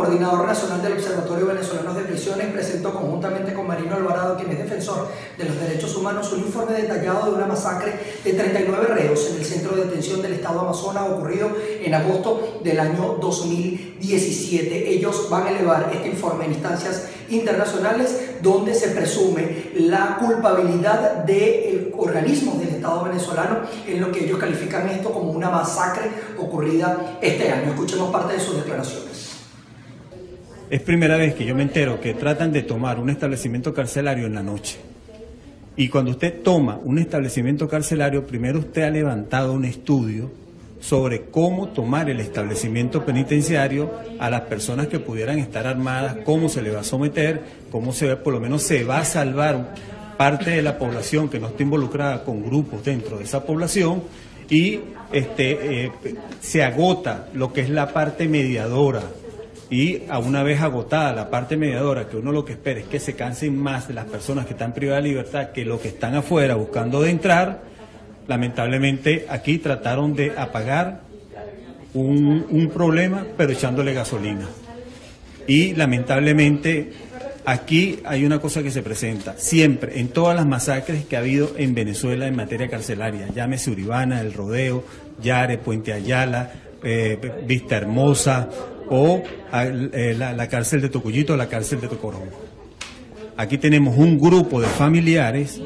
Coordinador Nacional del Observatorio Venezolano de Prisiones presentó conjuntamente con Marino Alvarado, quien es defensor de los derechos humanos, un informe detallado de una masacre de 39 reos en el centro de detención del estado Amazonas ocurrido en agosto del año 2017. Ellos van a elevar este informe en instancias internacionales donde se presume la culpabilidad del organismo del Estado venezolano en lo que ellos califican esto como una masacre ocurrida este año. Escuchemos parte de sus declaraciones. Es primera vez que yo me entero que tratan de tomar un establecimiento carcelario en la noche. Y cuando usted toma un establecimiento carcelario, primero usted ha levantado un estudio sobre cómo tomar el establecimiento penitenciario a las personas que pudieran estar armadas, cómo se le va a someter, cómo por lo menos se va a salvar parte de la población que no está involucrada con grupos dentro de esa población, y se agota lo que es la parte mediadora. Y a una vez agotada la parte mediadora, que uno lo que espera es que se cansen más de las personas que están privadas de libertad que los que están afuera buscando de entrar, lamentablemente aquí trataron de apagar un problema, pero echándole gasolina. Y lamentablemente aquí hay una cosa que se presenta siempre en todas las masacres que ha habido en Venezuela en materia carcelaria, llámese Uribana, El Rodeo, Yare, Puente Ayala, Vista Hermosa, o la cárcel de Tocuyito, la cárcel de Tocorón. Aquí tenemos un grupo de familiares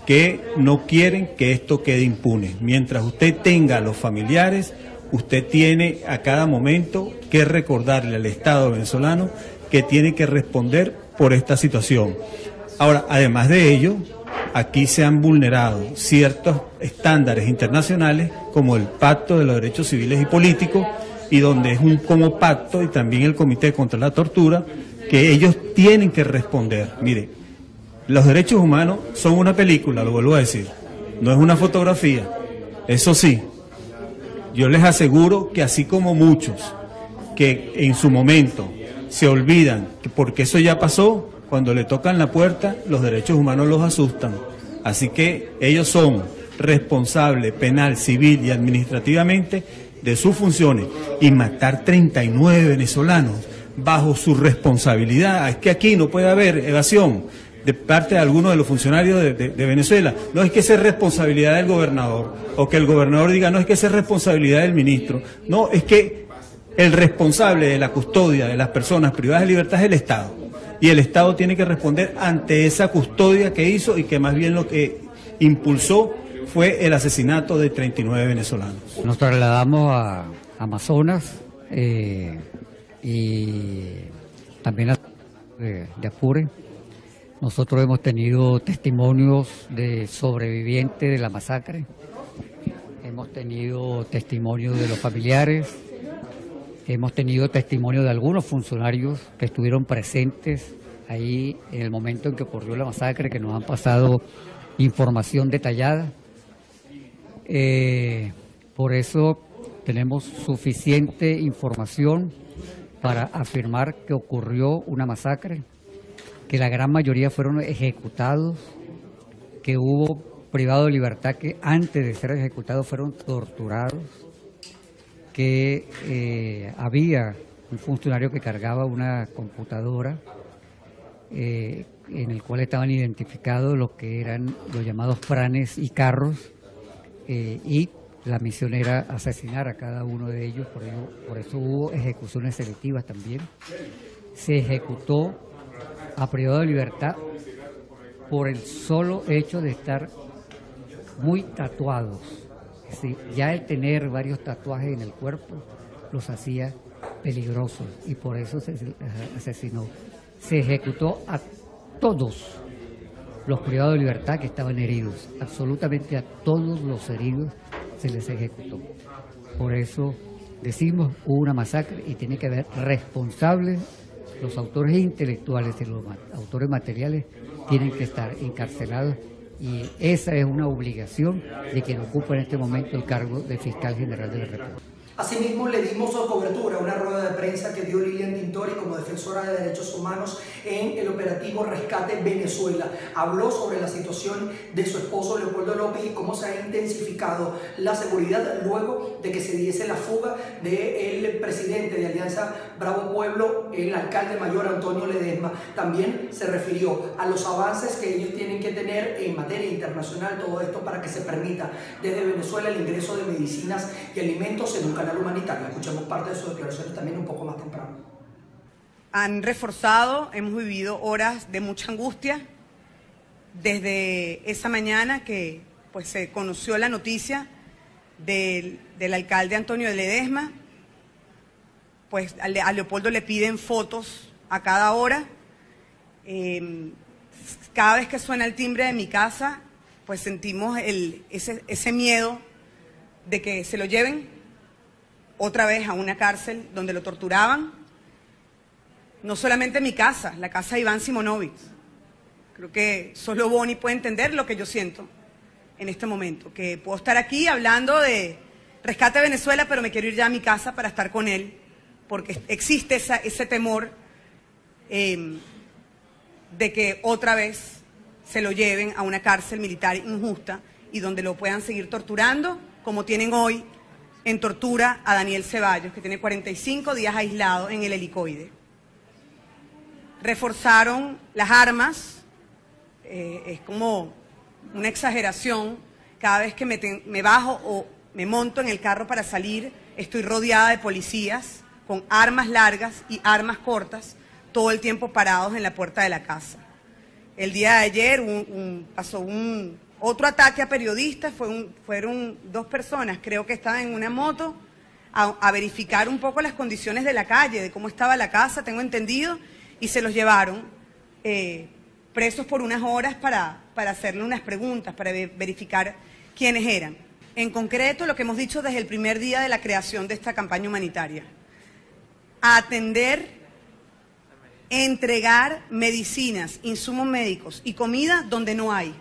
que no quieren que esto quede impune. Mientras usted tenga a los familiares, usted tiene a cada momento que recordarle al Estado venezolano que tiene que responder por esta situación. Ahora, además de ello, aquí se han vulnerado ciertos estándares internacionales como el Pacto de los Derechos Civiles y Políticos, y donde es un como pacto, y también el Comité contra la Tortura, que ellos tienen que responder. Mire, los derechos humanos son una película, lo vuelvo a decir, no es una fotografía. Eso sí, yo les aseguro que así como muchos que en su momento se olvidan, porque eso ya pasó, cuando le tocan la puerta, los derechos humanos los asustan. Así que ellos son responsables penal, civil y administrativamente de sus funciones, y matar 39 venezolanos bajo su responsabilidad. Es que aquí no puede haber evasión de parte de algunos de los funcionarios de Venezuela. No es que sea responsabilidad del gobernador, o que el gobernador diga no es que sea responsabilidad del ministro. No, es que el responsable de la custodia de las personas privadas de libertad es el Estado, y el Estado tiene que responder ante esa custodia que hizo, y que más bien lo que impulsó fue el asesinato de 39 venezolanos. Nos trasladamos a Amazonas y también de Apure. Nosotros hemos tenido testimonios de sobrevivientes de la masacre, hemos tenido testimonios de los familiares, hemos tenido testimonio de algunos funcionarios que estuvieron presentes ahí en el momento en que ocurrió la masacre, que nos han pasado información detallada. Por eso tenemos suficiente información para afirmar que ocurrió una masacre, que la gran mayoría fueron ejecutados, que hubo privados de libertad que antes de ser ejecutados fueron torturados, que había un funcionario que cargaba una computadora en el cual estaban identificados lo que eran los llamados franes y carros, y la misión era asesinar a cada uno de ellos. Por eso hubo ejecuciones selectivas también. Se ejecutó a privado de libertad por el solo hecho de estar muy tatuados. Es decir, ya el tener varios tatuajes en el cuerpo los hacía peligrosos, y por eso se asesinó. Se ejecutó a todos los privados de libertad que estaban heridos, absolutamente a todos los heridos se les ejecutó. Por eso decimos, hubo una masacre y tiene que haber responsables. Los autores intelectuales y los autores materiales tienen que estar encarcelados, y esa es una obligación de quien ocupa en este momento el cargo de Fiscal General de la República. Asimismo, le dimos cobertura a una rueda de prensa que dio Lilian Tintori como defensora de derechos humanos en el operativo Rescate Venezuela. Habló sobre la situación de su esposo Leopoldo López y cómo se ha intensificado la seguridad luego de que se diese la fuga del presidente de Alianza Bravo Pueblo, el alcalde mayor Antonio Ledesma. También se refirió a los avances que ellos tienen que tener en materia internacional, todo esto para que se permita desde Venezuela el ingreso de medicinas y alimentos en un canal humanitario. Escuchamos parte de sus declaraciones también un poco más temprano. Han reforzado, hemos vivido horas de mucha angustia desde esa mañana que pues se conoció la noticia del alcalde Antonio Ledesma. Pues a Leopoldo le piden fotos a cada hora. Cada vez que suena el timbre de mi casa, pues sentimos ese miedo de que se lo lleven otra vez a una cárcel donde lo torturaban. No solamente mi casa, la casa de Iván Simonovic. Creo que solo Boni puede entender lo que yo siento en este momento, que puedo estar aquí hablando de Rescate Venezuela, pero me quiero ir ya a mi casa para estar con él, porque existe ese temor de que otra vez se lo lleven a una cárcel militar injusta y donde lo puedan seguir torturando, como tienen hoy en tortura a Daniel Ceballos, que tiene 45 días aislado en el helicoide. Reforzaron las armas, es como una exageración. Cada vez que me bajo o me monto en el carro para salir, estoy rodeada de policías con armas largas y armas cortas, todo el tiempo parados en la puerta de la casa. El día de ayer pasó otro ataque a periodistas, fueron 2 personas, creo que estaban en una moto, a verificar un poco las condiciones de la calle, de cómo estaba la casa, tengo entendido, y se los llevaron presos por unas horas para hacerle unas preguntas, para verificar quiénes eran. En concreto, lo que hemos dicho desde el primer día de la creación de esta campaña humanitaria: atender, entregar medicinas, insumos médicos y comida donde no hay,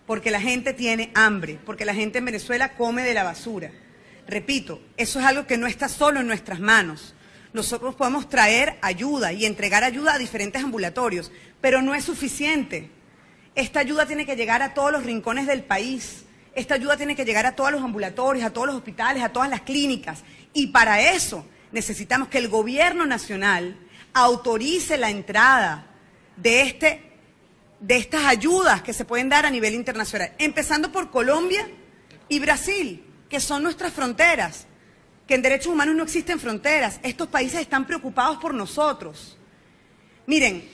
porque la gente tiene hambre, porque la gente en Venezuela come de la basura. Repito, eso es algo que no está solo en nuestras manos. Nosotros podemos traer ayuda y entregar ayuda a diferentes ambulatorios, pero no es suficiente. Esta ayuda tiene que llegar a todos los rincones del país. Esta ayuda tiene que llegar a todos los ambulatorios, a todos los hospitales, a todas las clínicas. Y para eso necesitamos que el gobierno nacional autorice la entrada de estas ayudas que se pueden dar a nivel internacional, empezando por Colombia y Brasil, que son nuestras fronteras, que en derechos humanos no existen fronteras. Estos países están preocupados por nosotros. Miren,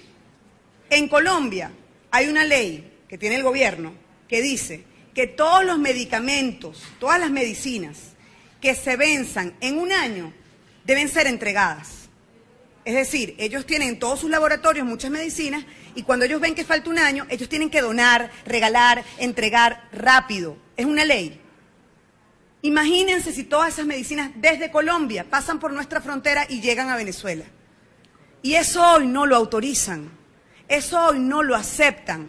en Colombia hay una ley que tiene el gobierno que dice que todos los medicamentos, todas las medicinas que se venzan en un año deben ser entregadas. Es decir, ellos tienen en todos sus laboratorios muchas medicinas y cuando ellos ven que falta un año, ellos tienen que donar, regalar, entregar rápido. Es una ley. Imagínense si todas esas medicinas desde Colombia pasan por nuestra frontera y llegan a Venezuela. Y eso hoy no lo autorizan, eso hoy no lo aceptan.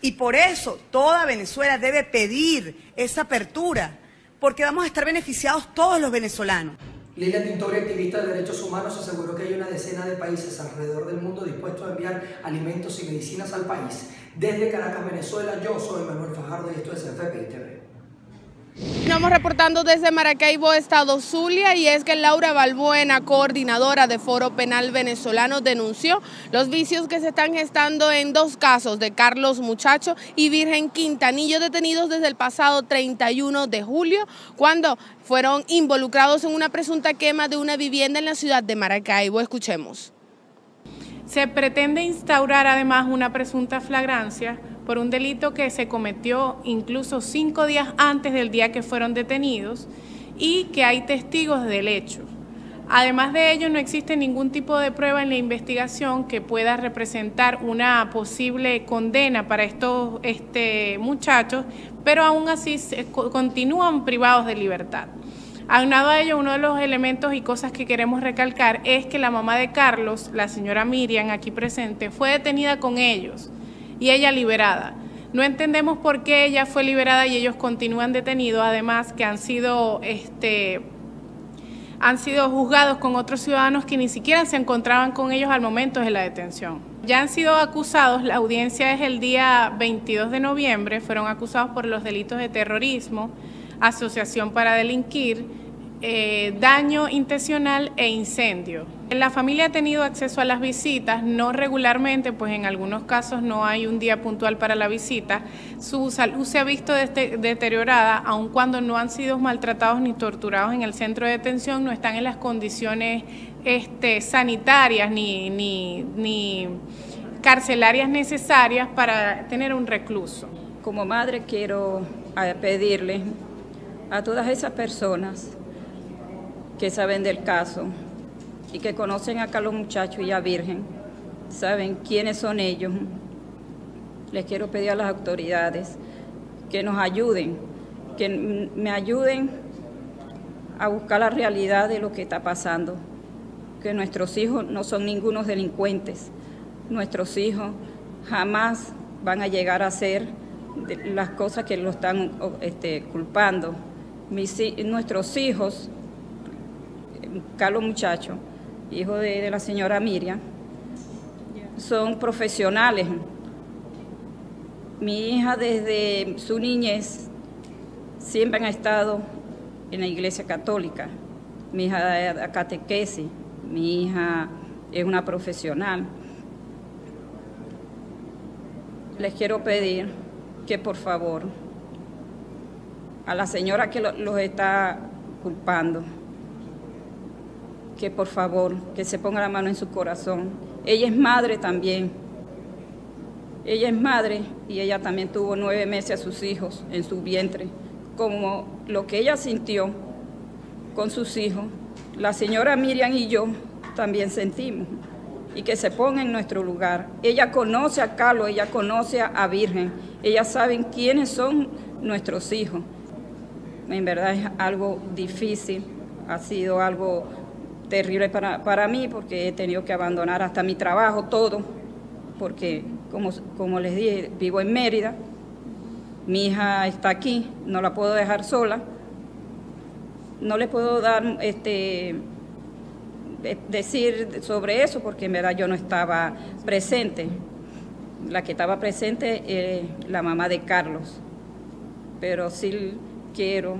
Y por eso toda Venezuela debe pedir esa apertura, porque vamos a estar beneficiados todos los venezolanos. Lilian Tintori, activista de derechos humanos, aseguró que hay una decena de países alrededor del mundo dispuestos a enviar alimentos y medicinas al país. Desde Caracas, Venezuela, yo soy Manuel Fajardo y esto es FPI TV. Estamos reportando desde Maracaibo, estado Zulia, y es que Laura Balbuena, coordinadora de Foro Penal Venezolano, denunció los vicios que se están gestando en 2 casos de Carlos Muchacho y Virgen Quintanillo, detenidos desde el pasado 31 de julio, cuando fueron involucrados en una presunta quema de una vivienda en la ciudad de Maracaibo. Escuchemos. Se pretende instaurar además una presunta flagrancia por un delito que se cometió incluso 5 días antes del día que fueron detenidos y que hay testigos del hecho. Además de ello, no existe ningún tipo de prueba en la investigación que pueda representar una posible condena para estos muchachos, pero aún así continúan privados de libertad. Aunado a ello, uno de los elementos y cosas que queremos recalcar es que la mamá de Carlos, la señora Miriam, aquí presente, fue detenida con ellos y ella liberada. No entendemos por qué ella fue liberada y ellos continúan detenidos, además que han sido han sido juzgados con otros ciudadanos que ni siquiera se encontraban con ellos al momento de la detención. Ya han sido acusados, la audiencia es el día 22 de noviembre, fueron acusados por los delitos de terrorismo, asociación para delinquir, daño intencional e incendio. La familia ha tenido acceso a las visitas, no regularmente, pues en algunos casos no hay un día puntual para la visita. Su salud se ha visto deteriorada, aun cuando no han sido maltratados ni torturados en el centro de detención, no están en las condiciones sanitarias ni carcelarias necesarias para tener un recluso. Como madre quiero pedirle a todas esas personas que saben del caso y que conocen acá a los muchachos y a Virgen, saben quiénes son ellos. Les quiero pedir a las autoridades que nos ayuden, que me ayuden a buscar la realidad de lo que está pasando, que nuestros hijos no son ningunos delincuentes, nuestros hijos jamás van a llegar a hacer las cosas que lo están culpando. Nuestros hijos, Carlos Muchacho, hijo de la señora Miriam, son profesionales. Mi hija desde su niñez siempre ha estado en la iglesia católica. Mi hija da catequesis, mi hija es una profesional. Les quiero pedir que por favor a la señora que los está culpando, que por favor, que se ponga la mano en su corazón. Ella es madre también. Ella es madre y ella también tuvo 9 meses a sus hijos en su vientre. Como lo que ella sintió con sus hijos, la señora Miriam y yo también sentimos. Y que se ponga en nuestro lugar. Ella conoce a Carlos, ella conoce a Virgen. Ellas saben quiénes son nuestros hijos. En verdad es algo difícil, ha sido algo terrible para mí, porque he tenido que abandonar hasta mi trabajo, todo, porque como les dije, vivo en Mérida, mi hija está aquí, no la puedo dejar sola, no le puedo dar decir sobre eso, porque en verdad yo no estaba presente. La que estaba presente es la mamá de Carlos, pero sí quiero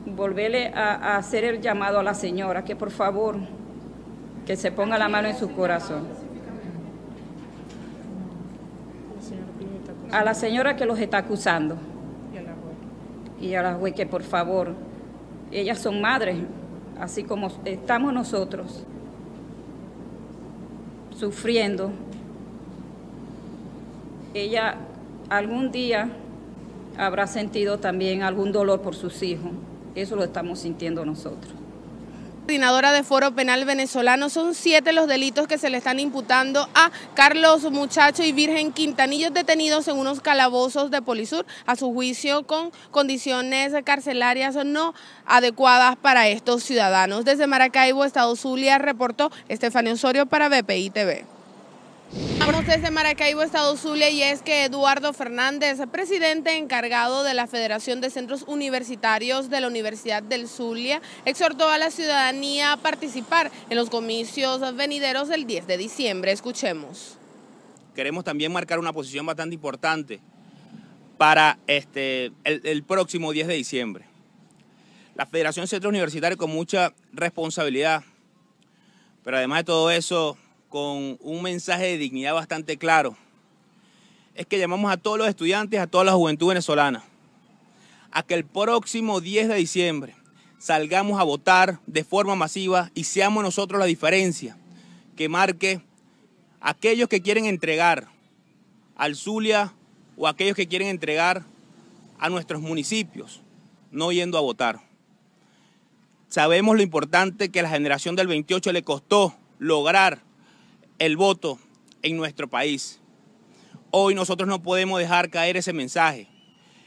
volverle a hacer el llamado a la señora, que por favor, que se ponga la mano en su corazón. A la señora que los está acusando. Y a la juez que por favor, ellas son madres, así como estamos nosotros, sufriendo. Ella algún día habrá sentido también algún dolor por sus hijos. Eso lo estamos sintiendo nosotros. Coordinadora de Foro Penal Venezolano, son 7 los delitos que se le están imputando a Carlos Muchacho y Virgen Quintanilla, detenidos en unos calabozos de Polisur, a su juicio con condiciones carcelarias no adecuadas para estos ciudadanos. Desde Maracaibo, Estado Zulia, reportó Estefanía Osorio para BPI TV. Vamos desde Maracaibo, Estado Zulia, y es que Eduardo Fernández, presidente encargado de la Federación de Centros Universitarios de la Universidad del Zulia, exhortó a la ciudadanía a participar en los comicios venideros del 10 de diciembre. Escuchemos. Queremos también marcar una posición bastante importante para el próximo 10 de diciembre. La Federación de Centros Universitarios con mucha responsabilidad, pero además de todo eso, con un mensaje de dignidad bastante claro, es que llamamos a todos los estudiantes, a toda la juventud venezolana, a que el próximo 10 de diciembre salgamos a votar de forma masiva y seamos nosotros la diferencia que marque aquellos que quieren entregar al Zulia o aquellos que quieren entregar a nuestros municipios, no yendo a votar. Sabemos lo importante que a la generación del 28 le costó lograr el voto en nuestro país. Hoy nosotros no podemos dejar caer ese mensaje.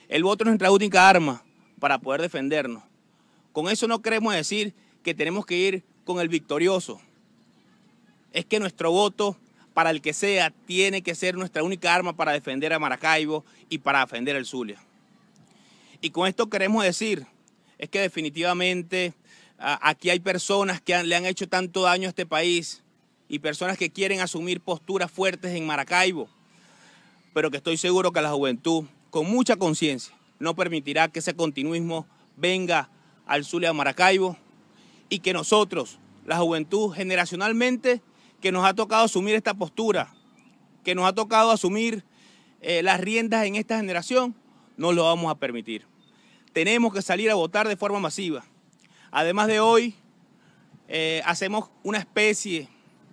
El voto es nuestra única arma para poder defendernos. Con eso no queremos decir que tenemos que ir con el victorioso. Es que nuestro voto, para el que sea, tiene que ser nuestra única arma para defender a Maracaibo y para defender el Zulia. Y con esto queremos decir, es que definitivamente Aquí hay personas que le han hecho tanto daño a este país y personas que quieren asumir posturas fuertes en Maracaibo, pero que estoy seguro que la juventud, con mucha conciencia, no permitirá que ese continuismo venga al Zulia de Maracaibo y que nosotros, la juventud, generacionalmente, que nos ha tocado asumir esta postura, que nos ha tocado asumir las riendas en esta generación, no lo vamos a permitir. Tenemos que salir a votar de forma masiva. Además de hoy, hacemos una especie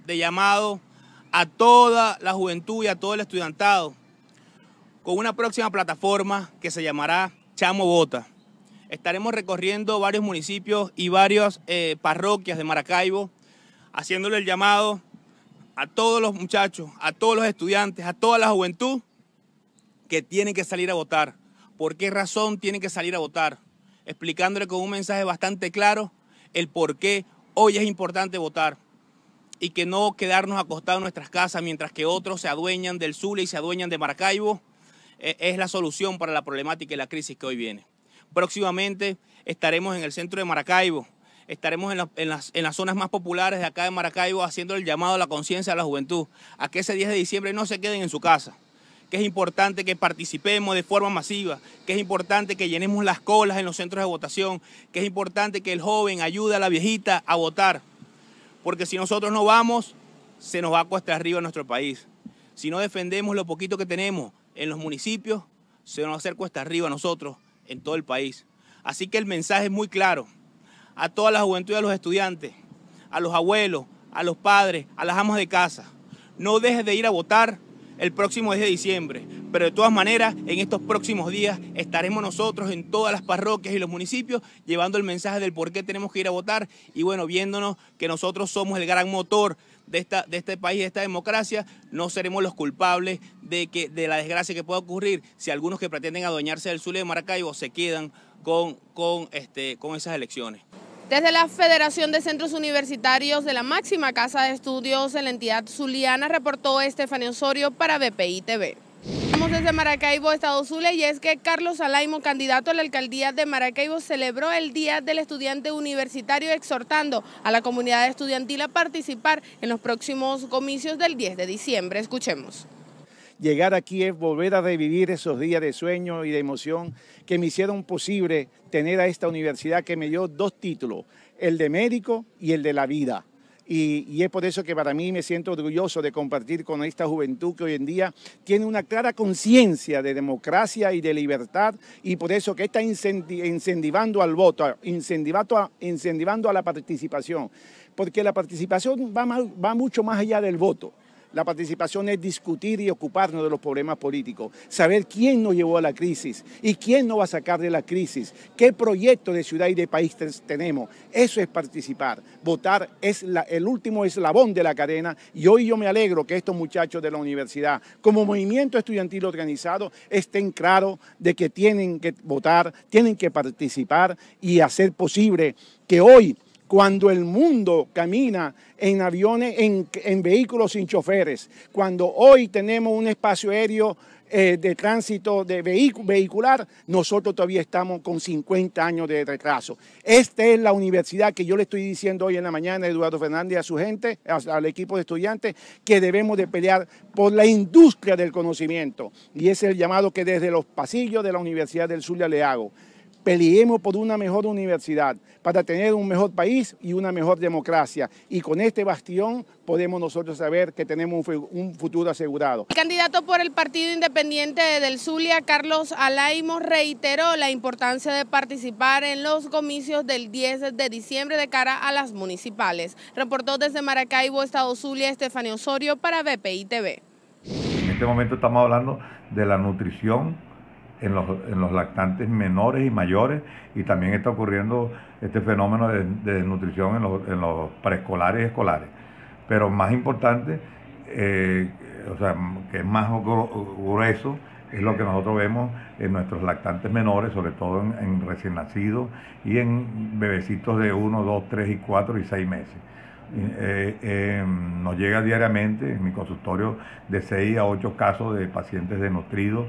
de llamado a toda la juventud y a todo el estudiantado con una próxima plataforma que se llamará Chamo Vota. Estaremos recorriendo varios municipios y varias parroquias de Maracaibo, haciéndole el llamado a todos los muchachos, a todos los estudiantes, a toda la juventud que tienen que salir a votar. ¿Por qué razón tienen que salir a votar? Explicándole con un mensaje bastante claro el por qué hoy es importante votar y que no quedarnos acostados en nuestras casas mientras que otros se adueñan del Zulia y se adueñan de Maracaibo es la solución para la problemática y la crisis que hoy viene. Próximamente estaremos en el centro de Maracaibo, estaremos en las zonas más populares de acá de Maracaibo haciendo el llamado a la conciencia de la juventud, a que ese 10 de diciembre no se queden en su casa, que es importante que participemos de forma masiva, que es importante que llenemos las colas en los centros de votación, que es importante que el joven ayude a la viejita a votar, porque si nosotros no vamos, se nos va a cuesta arriba nuestro país. Si no defendemos lo poquito que tenemos en los municipios, se nos va a hacer cuesta arriba a nosotros en todo el país. Así que el mensaje es muy claro a toda la juventud y a los estudiantes, a los abuelos, a los padres, a las amas de casa. No dejes de ir a votar el próximo 10 de diciembre, pero de todas maneras en estos próximos días estaremos nosotros en todas las parroquias y los municipios llevando el mensaje del por qué tenemos que ir a votar y bueno, viéndonos que nosotros somos el gran motor de este país, de esta democracia, no seremos los culpables de la desgracia que pueda ocurrir si algunos que pretenden adueñarse del Zulia de Maracaibo se quedan con esas elecciones. Desde la Federación de Centros Universitarios de la máxima casa de estudios en la entidad zuliana, reportó Estefanía Osorio para BPI TV. Estamos desde Maracaibo, Estado Zulia, y es que Carlos Alaimo, candidato a la alcaldía de Maracaibo, celebró el Día del Estudiante Universitario, exhortando a la comunidad estudiantil a participar en los próximos comicios del 10 de diciembre. Escuchemos. Llegar aquí es volver a revivir esos días de sueño y de emoción que me hicieron posible tener a esta universidad que me dio 2 títulos, el de médico y el de la vida. Y es por eso que para mí me siento orgulloso de compartir con esta juventud que hoy en día tiene una clara conciencia de democracia y de libertad, y por eso que está incentivando al voto, incentivando a la participación, porque la participación va mucho más allá del voto. La participación es discutir y ocuparnos de los problemas políticos, saber quién nos llevó a la crisis y quién nos va a sacar de la crisis, qué proyecto de ciudad y de país tenemos. Eso es participar. Votar es el último eslabón de la cadena, y hoy yo me alegro que estos muchachos de la universidad, como movimiento estudiantil organizado, estén claros de que tienen que votar, tienen que participar y hacer posible que hoy, cuando el mundo camina en aviones, en vehículos sin choferes, cuando hoy tenemos un espacio aéreo de tránsito vehicular, nosotros todavía estamos con 50 años de retraso. Esta es la universidad que yo le estoy diciendo hoy en la mañana a Eduardo Fernández y a su gente, al equipo de estudiantes, que debemos de pelear por la industria del conocimiento. Y ese es el llamado que desde los pasillos de la Universidad del Zulia le hago. Peleemos por una mejor universidad para tener un mejor país y una mejor democracia. Y con este bastión podemos nosotros saber que tenemos un futuro asegurado. El candidato por el Partido Independiente del Zulia, Carlos Alaimo, reiteró la importancia de participar en los comicios del 10 de diciembre de cara a las municipales. Reportó desde Maracaibo, Estado Zulia, Estefanía Osorio para BPI TV. En este momento estamos hablando de la nutrición en los lactantes menores y mayores, y también está ocurriendo este fenómeno de desnutrición en los preescolares y escolares. Pero más importante, o sea, que es más grueso, es lo que nosotros vemos en nuestros lactantes menores, sobre todo en recién nacidos y en bebecitos de 1, 2, 3 y 4 y 6 meses. Nos llega diariamente en mi consultorio de 6 a 8 casos de pacientes desnutridos.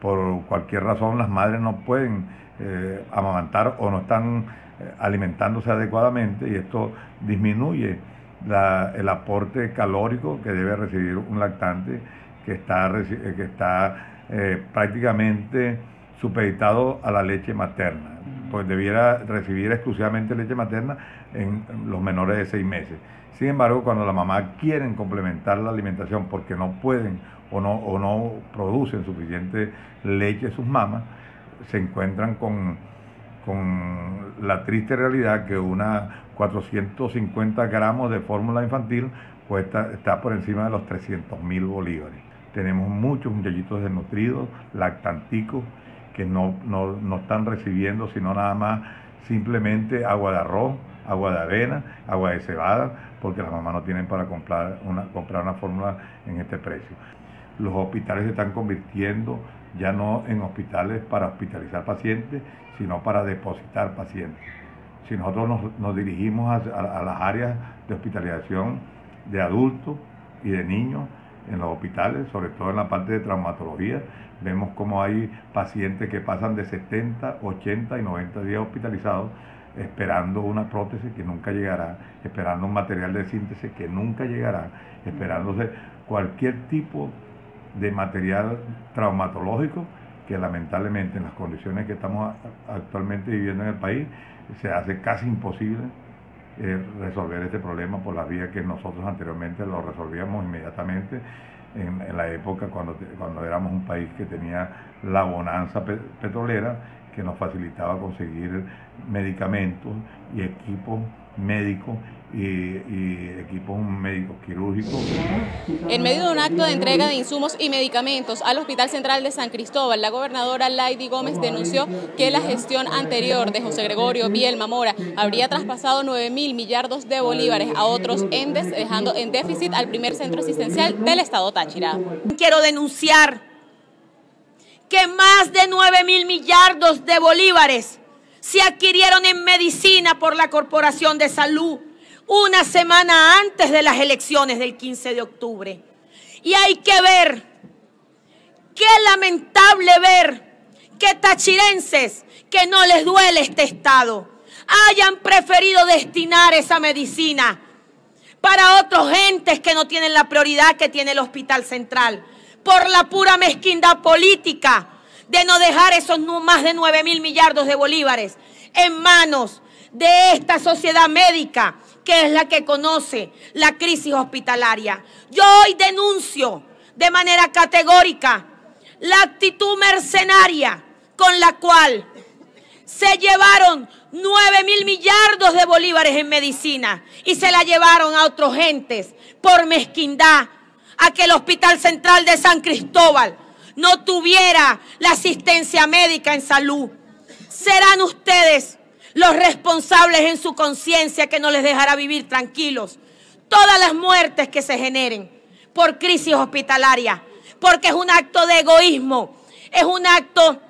Por cualquier razón las madres no pueden amamantar o no están alimentándose adecuadamente, y esto disminuye el aporte calórico que debe recibir un lactante que está prácticamente supeditado a la leche materna, pues debiera recibir exclusivamente leche materna en los menores de 6 meses. Sin embargo, cuando la mamá quieren complementar la alimentación porque no pueden o no producen suficiente leche sus mamas, se encuentran con la triste realidad que una 450 gramos de fórmula infantil está por encima de los 300.000 bolívares. Tenemos muchos muchachitos desnutridos, lactanticos, que no están recibiendo sino nada más simplemente agua de arroz, agua de avena, agua de cebada, porque las mamás no tienen para comprar una fórmula en este precio. Los hospitales se están convirtiendo ya no en hospitales para hospitalizar pacientes, sino para depositar pacientes. Si nosotros nos dirigimos a las áreas de hospitalización de adultos y de niños en los hospitales, sobre todo en la parte de traumatología, vemos como hay pacientes que pasan de 70, 80 y 90 días hospitalizados esperando una prótesis que nunca llegará, esperando un material de síntesis que nunca llegará, esperándose cualquier tipo de material traumatológico que lamentablemente en las condiciones que estamos actualmente viviendo en el país se hace casi imposible resolver este problema por la vía que nosotros anteriormente lo resolvíamos inmediatamente en la época cuando éramos un país que tenía la bonanza petrolera, que nos facilitaba conseguir medicamentos y equipos médicos y equipos médicos quirúrgicos. En medio de un acto de entrega de insumos y medicamentos al Hospital Central de San Cristóbal, la gobernadora Lady Gómez denunció que la gestión anterior de José Gregorio Bielma Mora habría traspasado 9.000 millardos de bolívares a otros entes, dejando en déficit al primer centro asistencial del estado Táchira. Quiero denunciar que más de 9.000 millardos de bolívares se adquirieron en medicina por la Corporación de Salud una semana antes de las elecciones del 15 de octubre. Y hay que ver, qué lamentable ver que tachirenses que no les duele este Estado hayan preferido destinar esa medicina para otros entes que no tienen la prioridad que tiene el Hospital Central, por la pura mezquindad política de no dejar esos más de 9.000 millardos de bolívares en manos de esta sociedad médica que es la que conoce la crisis hospitalaria. Yo hoy denuncio de manera categórica la actitud mercenaria con la cual se llevaron 9.000 millardos de bolívares en medicina y se la llevaron a otros entes por mezquindad, a que el Hospital Central de San Cristóbal no tuviera la asistencia médica en salud. Serán ustedes los responsables en su conciencia que no les dejará vivir tranquilos todas las muertes que se generen por crisis hospitalaria, porque es un acto de egoísmo, es un acto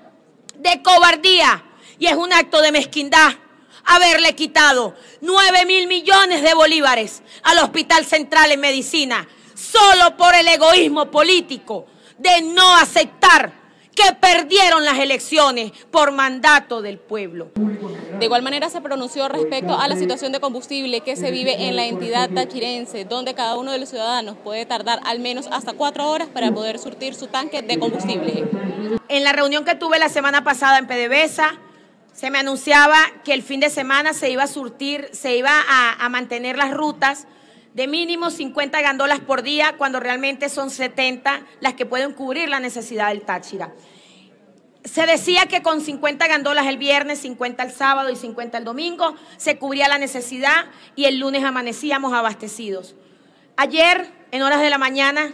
de cobardía y es un acto de mezquindad haberle quitado 9.000 millones de bolívares al Hospital Central en medicina, solo por el egoísmo político de no aceptar que perdieron las elecciones por mandato del pueblo. De igual manera se pronunció respecto a la situación de combustible que se vive en la entidad tachirense, donde cada uno de los ciudadanos puede tardar al menos hasta 4 horas para poder surtir su tanque de combustible. En la reunión que tuve la semana pasada en PDVSA, se me anunciaba que el fin de semana se iba a surtir, se iba a mantener las rutas de mínimo 50 gandolas por día, cuando realmente son 70 las que pueden cubrir la necesidad del Táchira. Se decía que con 50 gandolas el viernes, 50 el sábado y 50 el domingo, se cubría la necesidad y el lunes amanecíamos abastecidos. Ayer, en horas de la mañana,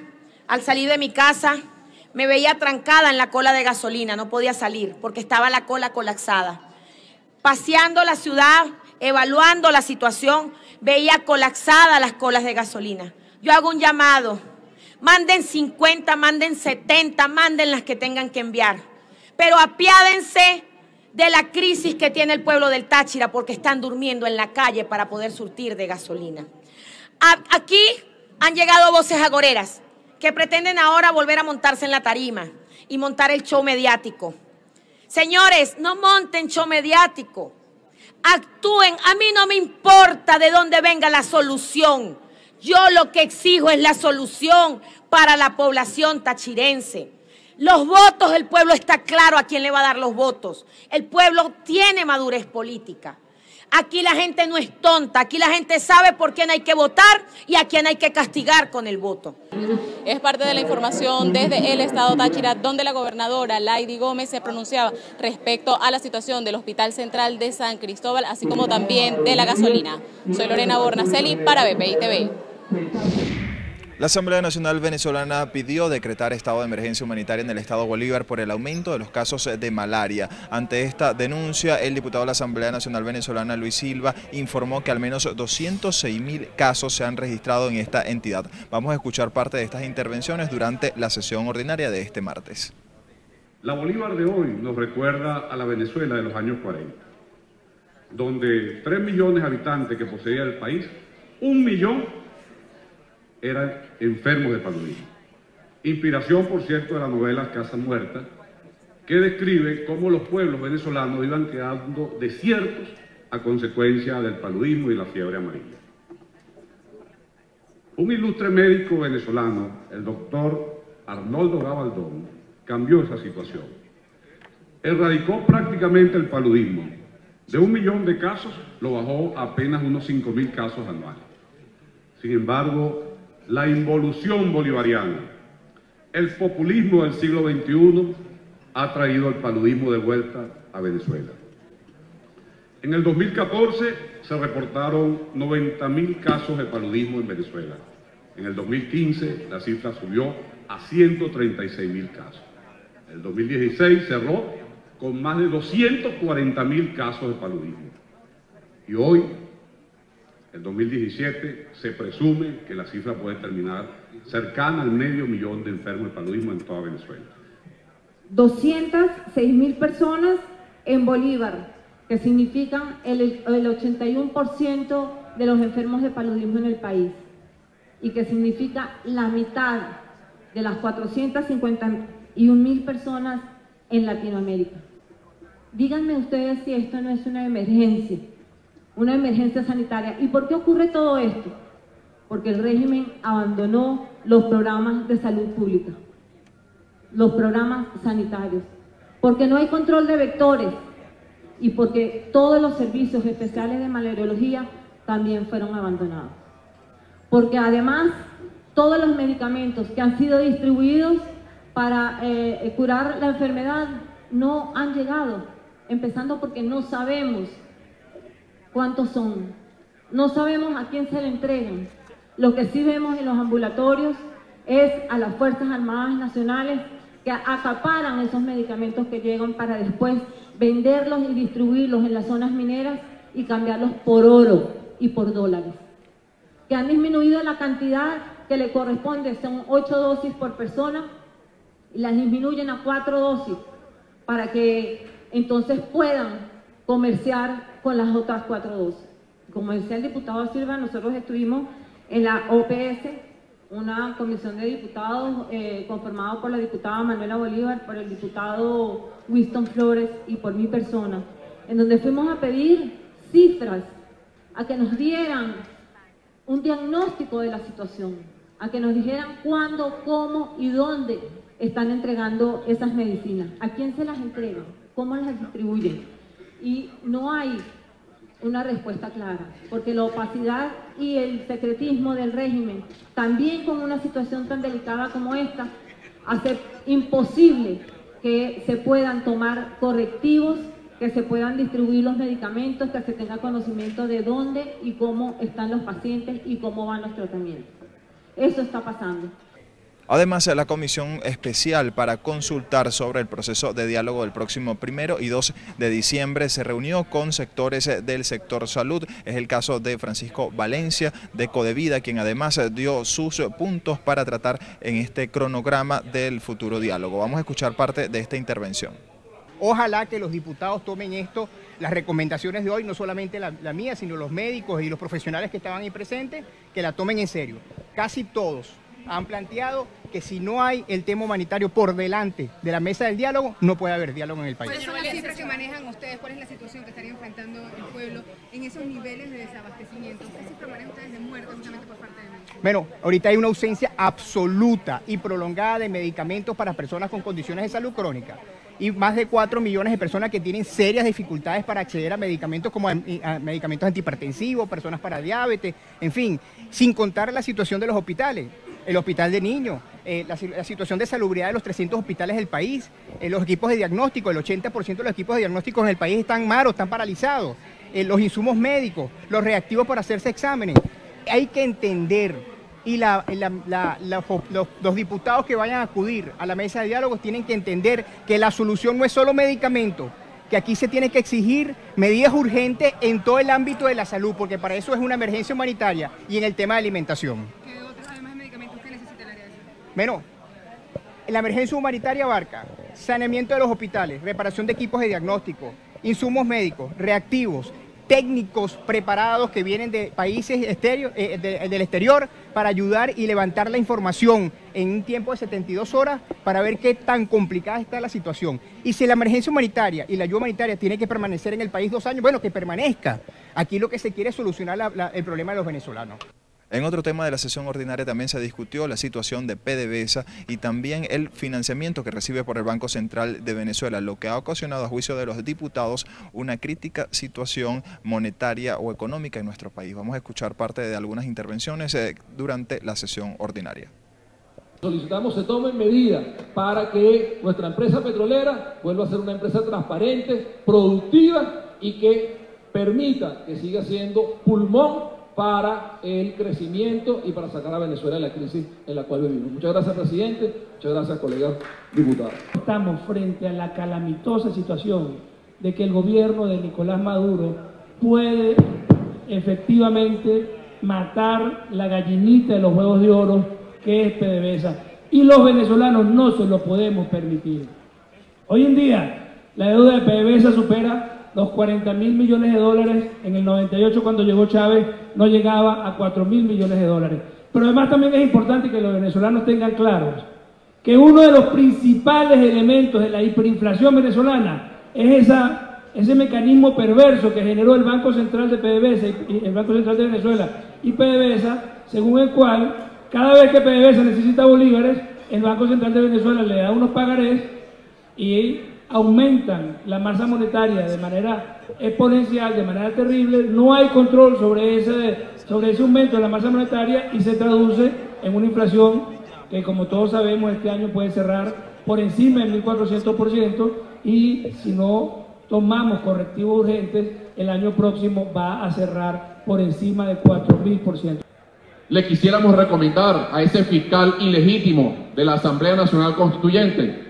al salir de mi casa, me veía trancada en la cola de gasolina, no podía salir porque estaba la cola colapsada. Paseando la ciudad, evaluando la situación, veía colapsadas las colas de gasolina. Yo hago un llamado, manden 50, manden 70, manden las que tengan que enviar, pero apiádense de la crisis que tiene el pueblo del Táchira porque están durmiendo en la calle para poder surtir de gasolina. Aquí han llegado voces agoreras que pretenden ahora volver a montarse en la tarima y montar el show mediático. Señores, no monten show mediático. actúen. A mí no me importa de dónde venga la solución. Yo lo que exijo es la solución para la población tachirense. Los votos, el pueblo está claro a quién le va a dar los votos. El pueblo tiene madurez política. Aquí la gente no es tonta, aquí la gente sabe por quién hay que votar y a quién hay que castigar con el voto. Es parte de la información desde el estado Táchira, donde la gobernadora Laidy Gómez se pronunciaba respecto a la situación del Hospital Central de San Cristóbal, así como también de la gasolina. Soy Lorena Bornacelli para BPI TV. La Asamblea Nacional Venezolana pidió decretar estado de emergencia humanitaria en el estado Bolívar por el aumento de los casos de malaria. Ante esta denuncia, el diputado de la Asamblea Nacional Venezolana, Luis Silva, informó que al menos 206.000 casos se han registrado en esta entidad. Vamos a escuchar parte de estas intervenciones durante la sesión ordinaria de este martes. La Bolívar de hoy nos recuerda a la Venezuela de los años 40, donde 3 millones de habitantes que poseía el país, 1 millón eran enfermos de paludismo. Inspiración, por cierto, de la novela Casa Muerta, que describe cómo los pueblos venezolanos iban quedando desiertos a consecuencia del paludismo y la fiebre amarilla. Un ilustre médico venezolano, el doctor Arnoldo Gabaldón, cambió esa situación. Erradicó prácticamente el paludismo. De 1 millón de casos, lo bajó a apenas unos 5.000 casos anuales. Sin embargo, la involución bolivariana, el populismo del siglo XXI ha traído el paludismo de vuelta a Venezuela. En el 2014 se reportaron 90.000 casos de paludismo en Venezuela. En el 2015 la cifra subió a 136.000 casos. En el 2016 cerró con más de 240.000 casos de paludismo. Y hoy, en 2017, se presume que la cifra puede terminar cercana al 500.000 de enfermos de paludismo en toda Venezuela. 206.000 personas en Bolívar, que significan el 81% de los enfermos de paludismo en el país, y que significa la mitad de las 451.000 personas en Latinoamérica. Díganme ustedes si esto no es una emergencia sanitaria. ¿Y por qué ocurre todo esto? Porque el régimen abandonó los programas de salud pública, los programas sanitarios, porque no hay control de vectores y porque todos los servicios especiales de malariología también fueron abandonados. Porque además todos los medicamentos que han sido distribuidos para curar la enfermedad no han llegado, empezando porque no sabemos cuántos son, no sabemos a quién se le entregan. Lo que sí vemos en los ambulatorios es a las Fuerzas Armadas Nacionales que acaparan esos medicamentos que llegan para después venderlos y distribuirlos en las zonas mineras y cambiarlos por oro y por dólares. Que han disminuido la cantidad que le corresponde, son 8 dosis por persona, y las disminuyen a 4 dosis para que entonces puedan comerciar con las otras 4 dosis. Como decía el diputado Silva, nosotros estuvimos en la OPS, una comisión de diputados conformada por la diputada Manuela Bolívar, por el diputado Winston Flores y por mi persona, en donde fuimos a pedir cifras, a que nos dieran un diagnóstico de la situación, a que nos dijeran cuándo, cómo y dónde están entregando esas medicinas, a quién se las entregan, cómo las distribuyen. Y no hay una respuesta clara, porque la opacidad y el secretismo del régimen, también con una situación tan delicada como esta, hace imposible que se puedan tomar correctivos, que se puedan distribuir los medicamentos, que se tenga conocimiento de dónde y cómo están los pacientes y cómo van los tratamientos. Eso está pasando. Además, la comisión especial para consultar sobre el proceso de diálogo del próximo 1 y 2 de diciembre se reunió con sectores del sector salud. Es el caso de Francisco Valencia de Codevida, quien además dio sus puntos para tratar en este cronograma del futuro diálogo. Vamos a escuchar parte de esta intervención. Ojalá que los diputados tomen esto, las recomendaciones de hoy, no solamente la mía, sino los médicos y los profesionales que estaban ahí presentes, que la tomen en serio. Casi todos han planteado que si no hay el tema humanitario por delante de la mesa del diálogo, no puede haber diálogo en el país. ¿Cuáles son las cifras que manejan ustedes? ¿Cuál es la situación que estaría enfrentando el pueblo en esos niveles de desabastecimiento? ¿Qué cifra manejan ustedes de muerte justamente por parte de Venezuela? Bueno, ahorita hay una ausencia absoluta y prolongada de medicamentos para personas con condiciones de salud crónica. Y más de 4 millones de personas que tienen serias dificultades para acceder a medicamentos como a medicamentos antihipertensivos, personas para diabetes, en fin, sin contar la situación de los hospitales, el hospital de niños, la situación de salubridad de los 300 hospitales del país, los equipos de diagnóstico, el 80% de los equipos de diagnóstico en el país están malos, están paralizados, los insumos médicos, los reactivos para hacerse exámenes. Hay que entender. Y los diputados que vayan a acudir a la mesa de diálogo tienen que entender que la solución no es solo medicamentos, que aquí se tiene que exigir medidas urgentes en todo el ámbito de la salud, porque para eso es una emergencia humanitaria y en el tema de alimentación. ¿Qué otros, además de medicamentos, usted necesita el área de salud? Bueno, la emergencia humanitaria abarca saneamiento de los hospitales, reparación de equipos de diagnóstico, insumos médicos, reactivos, técnicos preparados que vienen de países del exterior para ayudar y levantar la información en un tiempo de 72 horas para ver qué tan complicada está la situación. Y si la emergencia humanitaria y la ayuda humanitaria tiene que permanecer en el país 2 años, bueno, que permanezca. Aquí lo que se quiere es solucionar el problema de los venezolanos. En otro tema de la sesión ordinaria también se discutió la situación de PDVSA y también el financiamiento que recibe por el Banco Central de Venezuela, lo que ha ocasionado a juicio de los diputados una crítica situación monetaria o económica en nuestro país. Vamos a escuchar parte de algunas intervenciones durante la sesión ordinaria. Solicitamos se tomen medidas para que nuestra empresa petrolera vuelva a ser una empresa transparente, productiva y que permita que siga siendo pulmón para el crecimiento y para sacar a Venezuela de la crisis en la cual vivimos. Muchas gracias, presidente. Muchas gracias, colegas diputados. Estamos frente a la calamitosa situación de que el gobierno de Nicolás Maduro puede efectivamente matar la gallinita de los huevos de oro que es PDVSA. Y los venezolanos no se lo podemos permitir. Hoy en día, la deuda de PDVSA supera los 40.000 millones de dólares. En el 98, cuando llegó Chávez, no llegaba a 4.000 millones de dólares. Pero además también es importante que los venezolanos tengan claros que uno de los principales elementos de la hiperinflación venezolana es ese mecanismo perverso que generó el Banco Central de PDVSA y el Banco Central de Venezuela y PDVSA, según el cual cada vez que PDVSA necesita bolívares, el Banco Central de Venezuela le da unos pagarés y aumentan la masa monetaria de manera exponencial, de manera terrible. No hay control sobre ese aumento de la masa monetaria y se traduce en una inflación que, como todos sabemos, este año puede cerrar por encima del 1.400% y si no tomamos correctivos urgentes, el año próximo va a cerrar por encima de 4.000%. Le quisiéramos recomendar a ese fiscal ilegítimo de la Asamblea Nacional Constituyente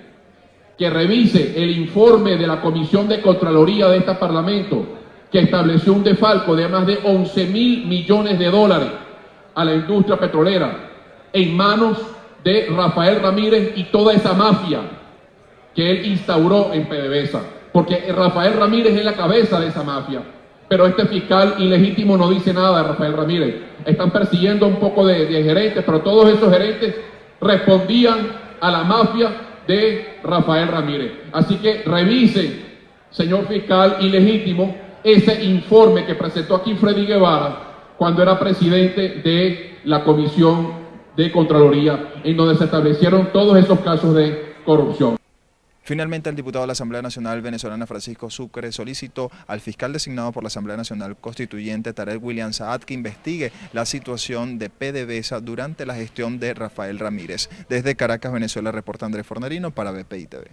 que revise el informe de la Comisión de Contraloría de este Parlamento, que estableció un desfalco de más de 11.000 millones de dólares a la industria petrolera en manos de Rafael Ramírez y toda esa mafia que él instauró en PDVSA, porque Rafael Ramírez es la cabeza de esa mafia, pero este fiscal ilegítimo no dice nada de Rafael Ramírez. Están persiguiendo un poco de gerentes, pero todos esos gerentes respondían a la mafia de Rafael Ramírez. Así que revisen, señor fiscal ilegítimo, ese informe que presentó aquí Freddy Guevara cuando era presidente de la Comisión de Contraloría, en donde se establecieron todos esos casos de corrupción. Finalmente, el diputado de la Asamblea Nacional Venezolana, Francisco Sucre, solicitó al fiscal designado por la Asamblea Nacional Constituyente, Tarek William Saad, que investigue la situación de PDVSA durante la gestión de Rafael Ramírez. Desde Caracas, Venezuela, reporta Andrés Fornerino para BPI TV.